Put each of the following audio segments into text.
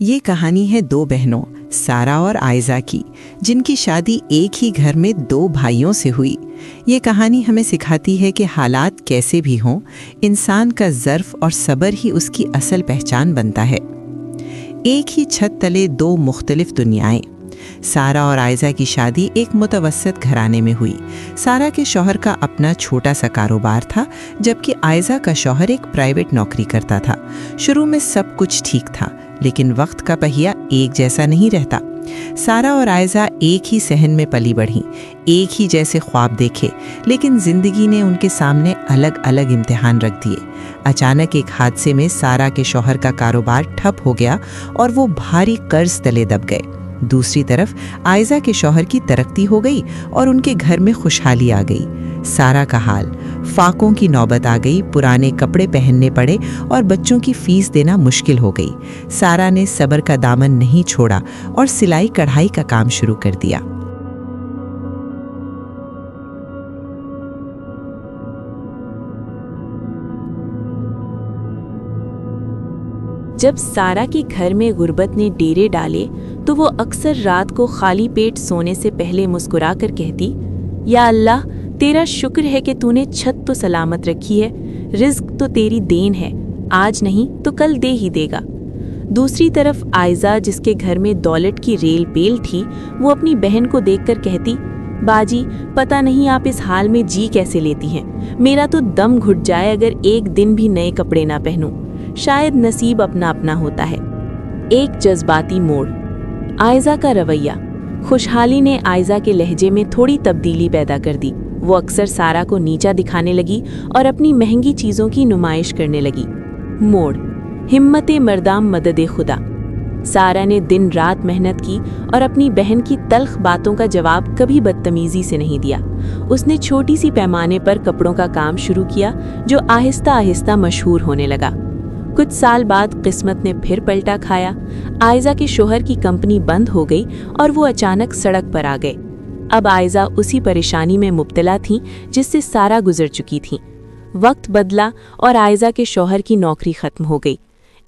ये कहानी है दो बहनों सारा और आयजा की, जिनकी शादी एक ही घर में दो भाइयों से हुई। ये कहानी हमें सिखाती है कि हालात कैसे भी हों, इंसान का ज़र्फ़ और सब्र ही उसकी असल पहचान बनता है। एक ही छत तले दो मुख्तलिफ दुनियाएं। सारा और आयजा की शादी एक मुतवस्सित घराने में हुई। सारा के शौहर का अपना छोटा सा कारोबार था, जबकि आयजा का शौहर एक प्राइवेट नौकरी करता था। शुरू में सब कुछ ठीक था, लेकिन वक्त का पहिया एक जैसा नहीं रहता। सारा और आयजा एक ही सहन में पली बढ़ीं, एक ही जैसे ख्वाब देखे, लेकिन जिंदगी ने उनके सामने अलग अलग इम्तिहान रख दिए। अचानक एक हादसे में सारा के शौहर का कारोबार ठप हो गया और वो भारी कर्ज तले दब गए। दूसरी तरफ आयजा के शौहर की तरक्की हो गई और उनके घर में खुशहाली आ गई। सारा का हाल, फाकों की नौबत आ गई, पुराने कपड़े पहनने पड़े और बच्चों की फीस देना मुश्किल हो गई। सारा ने सब्र का दामन नहीं छोड़ा और सिलाई कढ़ाई का काम शुरू कर दिया। जब सारा के घर में गुर्बत ने डेरे डाले तो वो अक्सर रात को खाली पेट सोने से पहले मुस्कुरा कर कहती, या अल्लाह, तेरा शुक्र है कि तूने छत तो सलामत रखी है, रिज्क तो तेरी देन है, आज नहीं तो कल दे ही देगा। दूसरी तरफ आयजा, जिसके घर में दौलत की रेल पेल थी, वो अपनी बहन को देखकर कहती, बाजी, पता नहीं आप इस हाल में जी कैसे लेती हैं। मेरा तो दम घुट जाए अगर एक दिन भी नए कपड़े ना पहनूं। शायद नसीब अपना अपना होता है। एक जज्बाती मोड़। आयजा का रवैया। खुशहाली ने आयजा के लहजे में थोड़ी तब्दीली पैदा कर दी। वो अक्सर सारा को नीचा दिखाने लगी और अपनी महंगी चीज़ों की नुमाइश करने लगी। मोड़। हिम्मत मर्दाम मदद खुदा। सारा ने दिन रात मेहनत की और अपनी बहन की तल्ख बातों का जवाब कभी बदतमीजी से नहीं दिया। उसने छोटी सी पैमाने पर कपड़ों का काम शुरू किया, जो आहिस्ता आहिस्ता मशहूर होने लगा। कुछ साल बाद किस्मत ने फिर पलटा खाया। आयजा के शोहर की कंपनी बंद हो गई और वो अचानक सड़क पर आ गए। अब आयजा उसी परेशानी में मुब्तला थीं जिससे सारा गुजर चुकी थीं। वक्त बदला और आयजा के शौहर की नौकरी खत्म हो गई।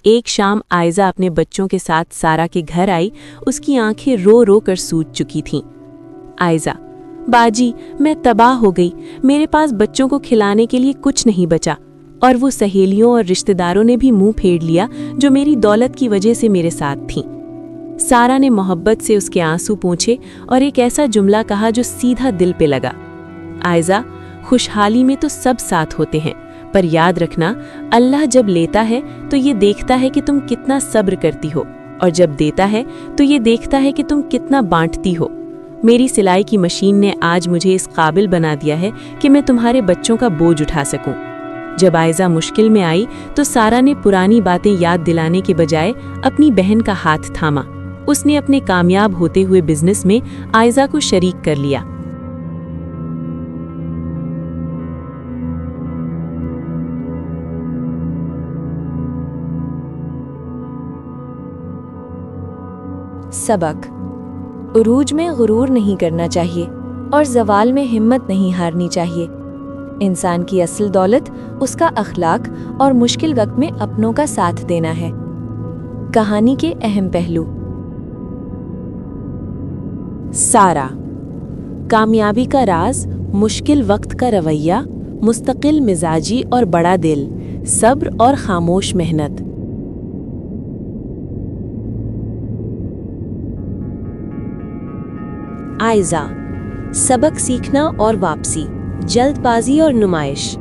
एक शाम आयजा अपने बच्चों के साथ सारा के घर आई। उसकी आंखें रो रो कर सूज चुकी थीं। आयजा, बाजी, मैं तबाह हो गई। मेरे पास बच्चों को खिलाने के लिए कुछ नहीं बचा और वो सहेलियों और रिश्तेदारों ने भी मुंह फेर लिया जो मेरी दौलत की वजह से मेरे साथ थीं। सारा ने मोहब्बत से उसके आंसू पोंछे और एक ऐसा जुमला कहा जो सीधा दिल पे लगा, आयजा, खुशहाली में तो सब साथ होते हैं, पर याद रखना, अल्लाह जब लेता है तो ये देखता है कि तुम कितना सब्र करती हो, और जब देता है तो ये देखता है कि तुम कितना बांटती हो। मेरी सिलाई की मशीन ने आज मुझे इस काबिल बना दिया है कि मैं तुम्हारे बच्चों का बोझ उठा सकूं। जब आयजा मुश्किल में आई तो सारा ने पुरानी बातें याद दिलाने के बजाय अपनी बहन का हाथ थामा। उसने अपने कामयाब होते हुए बिजनेस में आयजा को शरीक कर लिया। सबक। उरूज में गुरूर नहीं करना चाहिए और जवाल में हिम्मत नहीं हारनी चाहिए। इंसान की असल दौलत उसका अखलाक और मुश्किल वक्त में अपनों का साथ देना है। कहानी के अहम पहलू। सारा। कामयाबी का राज, मुश्किल वक्त का रवैया, मुस्तकिल मिजाजी और बड़ा दिल, सब्र और खामोश मेहनत। आयजा। सबक सीखना और वापसी, जल्दबाजी और नुमाइश।